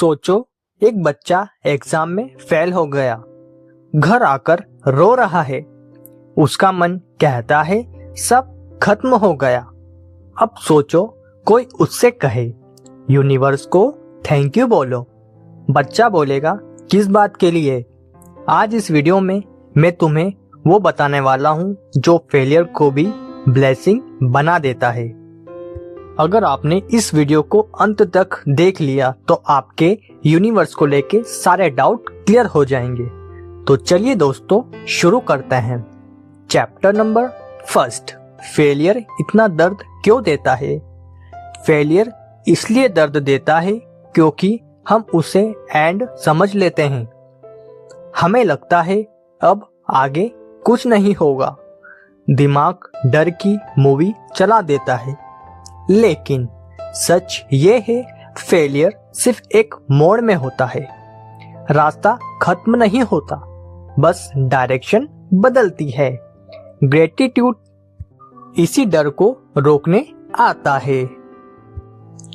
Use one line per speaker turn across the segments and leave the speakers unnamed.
सोचो, एक बच्चा एग्जाम में फेल हो गया, घर आकर रो रहा है। उसका मन कहता है सब खत्म हो गया। अब सोचो, कोई उससे कहे यूनिवर्स को थैंक यू बोलो। बच्चा बोलेगा किस बात के लिए? आज इस वीडियो में मैं तुम्हें वो बताने वाला हूँ जो फेलियर को भी ब्लेसिंग बना देता है। अगर आपने इस वीडियो को अंत तक देख लिया तो आपके यूनिवर्स को लेके सारे डाउट क्लियर हो जाएंगे। तो चलिए दोस्तों, शुरू करते हैं। चैप्टर नंबर 1, फेलियर इतना दर्द क्यों देता है? फेलियर इसलिए दर्द देता है क्योंकि हम उसे एंड समझ लेते हैं। हमें लगता है अब आगे कुछ नहीं होगा। दिमाग डर की मूवी चला देता है। लेकिन सच ये है, फेलियर सिर्फ एक मोड़ में होता है। रास्ता खत्म नहीं होता, बस डायरेक्शन बदलती है। ग्रेटिट्यूड इसी डर को रोकने आता है।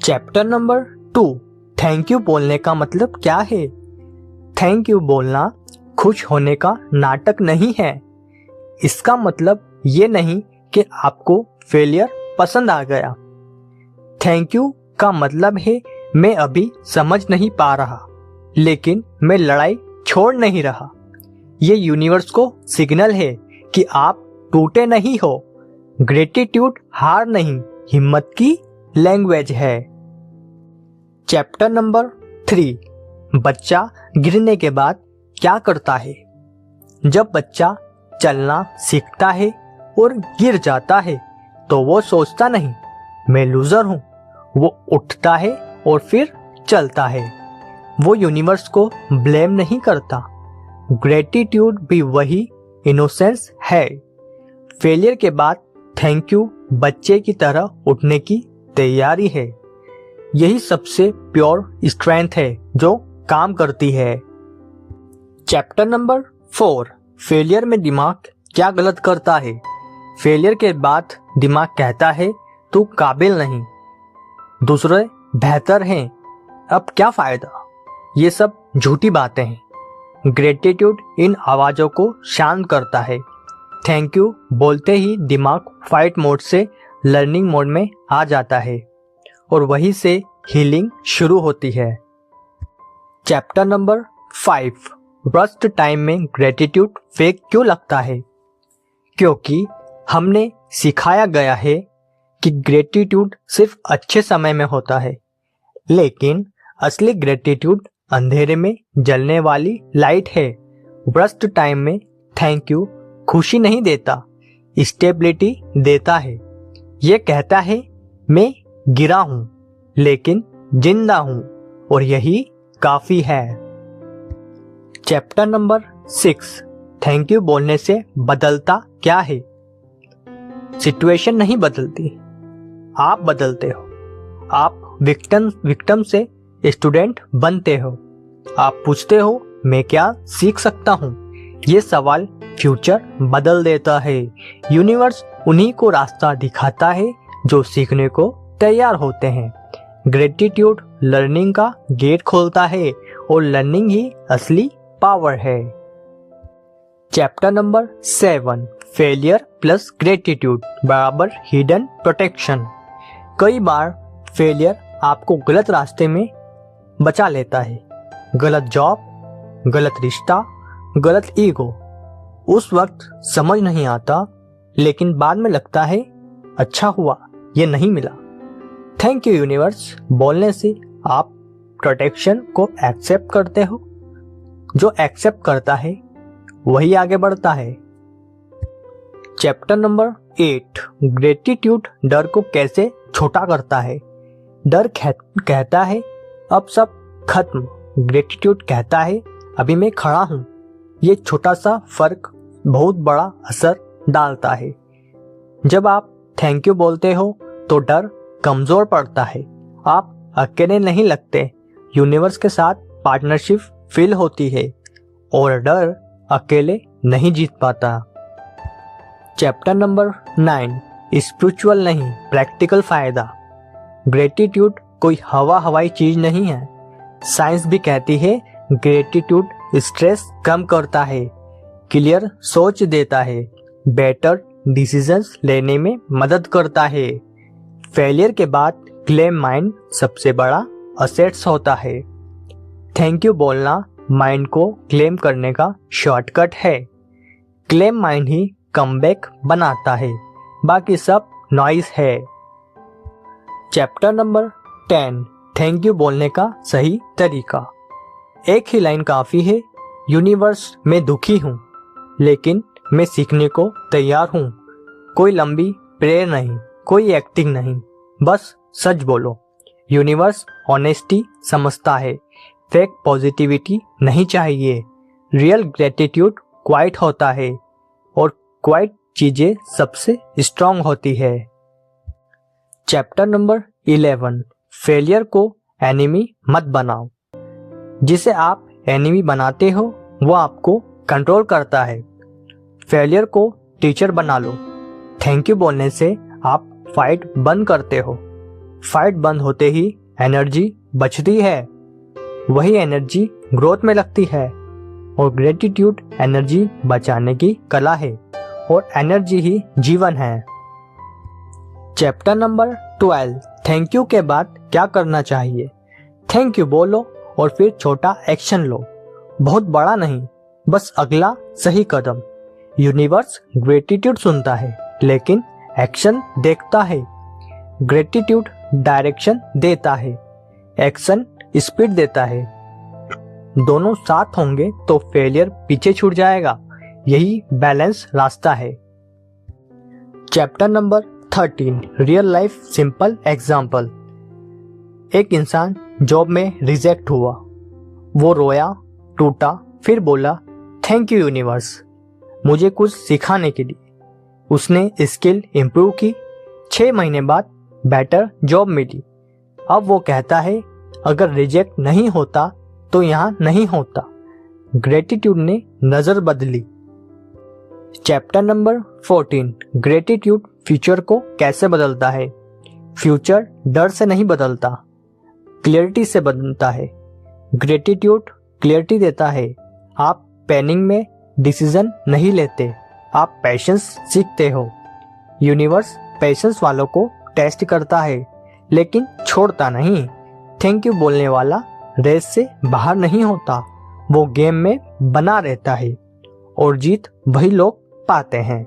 चैप्टर नंबर 2, थैंक यू बोलने का मतलब क्या है? थैंक यू बोलना खुश होने का नाटक नहीं है। इसका मतलब ये नहीं कि आपको फेलियर पसंद आ गया। थैंक यू का मतलब है मैं अभी समझ नहीं पा रहा, लेकिन मैं लड़ाई छोड़ नहीं रहा। ये यूनिवर्स को सिग्नल है कि आप टूटे नहीं हो। ग्रेटिट्यूड हार नहीं, हिम्मत की लैंग्वेज है। चैप्टर नंबर 3, बच्चा गिरने के बाद क्या करता है? जब बच्चा चलना सीखता है और गिर जाता है तो वो सोचता नहीं मैं लूजर हूं। वो उठता है और फिर चलता है। वो यूनिवर्स को ब्लेम नहीं करता। ग्रेटिट्यूड भी वही इनोसेंस है। फेलियर के बाद थैंक यू बच्चे की तरह उठने की तैयारी है। यही सबसे प्योर स्ट्रेंथ है जो काम करती है। चैप्टर नंबर 4, फेलियर में दिमाग क्या गलत करता है? फेलियर के बाद दिमाग कहता है तू काबिल नहीं, दूसरे बेहतर हैं, अब क्या फायदा? ये सब झूठी बातें हैं। ग्रेटिट्यूड इन आवाजों को शांत करता है। थैंक यू बोलते ही दिमाग फाइट मोड से लर्निंग मोड में आ जाता है और वहीं से हीलिंग शुरू होती है। चैप्टर नंबर 5, वर्स्ट टाइम में ग्रेटिट्यूड फेक क्यों लगता है? क्योंकि हमने सिखाया गया है कि ग्रेटिट्यूड सिर्फ अच्छे समय में होता है, लेकिन असली ग्रेटिट्यूड अंधेरे में जलने वाली लाइट है। वर्स्ट टाइम में थैंक यू खुशी नहीं देता, स्टेबिलिटी देता है। ये कहता है मैं गिरा हूं लेकिन जिंदा हूं और यही काफी है। चैप्टर नंबर 6, थैंक यू बोलने से बदलता क्या है? सिचुएशन नहीं बदलती, आप बदलते हो। आप विक्टिम से स्टूडेंट बनते हो। आप पूछते हो मैं क्या सीख सकता हूँ? ये सवाल फ्यूचर बदल देता है। यूनिवर्स उन्हीं को रास्ता दिखाता है जो सीखने को तैयार होते हैं। ग्रेटिट्यूड लर्निंग का गेट खोलता है और लर्निंग ही असली पावर है। Chapter number 7, failure plus gratitude बराबर हिडन प्रोटेक्शन। कई बार फेलियर आपको गलत रास्ते में बचा लेता है। गलत जॉब, गलत रिश्ता, गलत ईगो। उस वक्त समझ नहीं आता, लेकिन बाद में लगता है अच्छा हुआ ये नहीं मिला। थैंक यू यूनिवर्स बोलने से आप प्रोटेक्शन को एक्सेप्ट करते हो। जो एक्सेप्ट करता है वही आगे बढ़ता है। चैप्टर नंबर 8, ग्रेटिट्यूड डर को कैसे छोटा करता है? डर कहता है अब सब खत्म, ग्रेटिट्यूड कहता है अभी मैं खड़ा हूं। ये छोटा सा फर्क बहुत बड़ा असर डालता है। जब आप थैंक यू बोलते हो तो डर कमजोर पड़ता है। आप अकेले नहीं लगते, यूनिवर्स के साथ पार्टनरशिप फील होती है और डर अकेले नहीं जीत पाता। चैप्टर नंबर 9, स्पिरिचुअल नहीं प्रैक्टिकल फायदा। ग्रेटिट्यूड कोई हवाई चीज नहीं है। साइंस भी कहती है ग्रेटिट्यूड स्ट्रेस कम करता है, क्लियर सोच देता है, बेटर डिसीजंस लेने में मदद करता है। फेलियर के बाद क्लेम माइंड सबसे बड़ा असेट्स होता है। थैंक यू बोलना माइंड को क्लेम करने का शॉर्टकट है। क्लेम माइंड ही कमबैक बनाता है, बाकी सब नॉइस है। चैप्टर नंबर 10, थैंक यू बोलने का सही तरीका। एक ही लाइन काफी है। यूनिवर्स में दुखी हूँ, लेकिन मैं सीखने को तैयार हूँ। कोई लंबी प्रेयर नहीं, कोई एक्टिंग नहीं, बस सच बोलो। यूनिवर्स ऑनेस्टी समझता है, फेक पॉजिटिविटी नहीं चाहिए। रियल ग्रेटिट्यूड क्वाइट होता है, और क्वाइट चीजें सबसे स्ट्रांग होती है। चैप्टर नंबर 11, फेलियर को एनिमी मत बनाओ। जिसे आप एनिमी बनाते हो वो आपको कंट्रोल करता है। फेलियर को टीचर बना लो। थैंक यू बोलने से आप फाइट बंद करते हो। फाइट बंद होते ही एनर्जी बचती है, वही एनर्जी ग्रोथ में लगती है, और ग्रेटिट्यूड एनर्जी बचाने की कला है, और एनर्जी ही जीवन है। चैप्टर नंबर 12, थैंक यू के बाद क्या करना चाहिए। थैंक यू बोलो और फिर छोटा एक्शन लो, बहुत बड़ा नहीं, बस अगला सही कदम। यूनिवर्स ग्रेटिट्यूड सुनता है, लेकिन एक्शन देखता है। ग्रेटिट्यूड डायरेक्शन देता है, एक्शन स्पीड देता है। दोनों साथ होंगे तो फेलियर पीछे छूट जाएगा। यही बैलेंस रास्ता है। Chapter number 13, real life simple example. एक इंसान जॉब में रिजेक्ट हुआ। वो रोया, टूटा, फिर बोला थैंक यू यूनिवर्स, मुझे कुछ सिखाने के लिए। उसने स्किल इम्प्रूव की, 6 महीने बाद बेटर जॉब मिली। अब वो कहता है अगर रिजेक्ट नहीं होता तो यहाँ नहीं होता। ग्रेटिट्यूड ने नजर बदली। चैप्टर नंबर 14, ग्रेटिट्यूड फ्यूचर को कैसे बदलता है। फ्यूचर डर से नहीं बदलता, क्लियरिटी से बदलता है। ग्रेटिट्यूड क्लियरिटी देता है। आप पैनिक में डिसीजन नहीं लेते, आप पेशेंस सीखते हो। यूनिवर्स पेशेंस वालों को टेस्ट करता है, लेकिन छोड़ता नहीं। थैंक यू बोलने वाला रेस से बाहर नहीं होता, वो गेम में बना रहता है, और जीत वही लोग पाते हैं।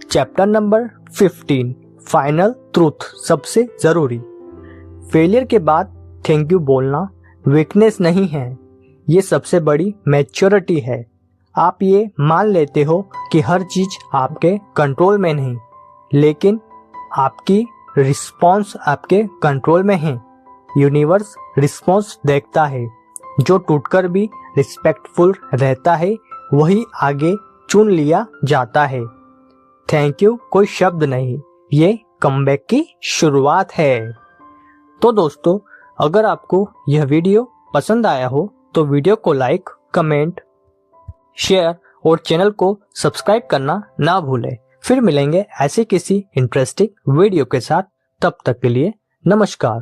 चैप्टर नंबर 15, फाइनल ट्रूथ, सबसे जरूरी। फेलियर के बाद थैंक यू बोलना वीकनेस नहीं है, ये सबसे बड़ी मैच्योरिटी है। आप ये मान लेते हो कि हर चीज आपके कंट्रोल में नहीं, लेकिन आपकी रिस्पॉन्स आपके कंट्रोल में है। यूनिवर्स रिस्पॉन्स देखता है। जो टूटकर भी रिस्पेक्टफुल रहता है वही आगे चुन लिया जाता है। थैंक यू कोई शब्द नहीं, ये कमबैक की शुरुआत है। तो दोस्तों, अगर आपको यह वीडियो पसंद आया हो तो वीडियो को लाइक, कमेंट, शेयर और चैनल को सब्सक्राइब करना ना भूलें। फिर मिलेंगे ऐसे किसी इंटरेस्टिंग वीडियो के साथ। तब तक के लिए नमस्कार।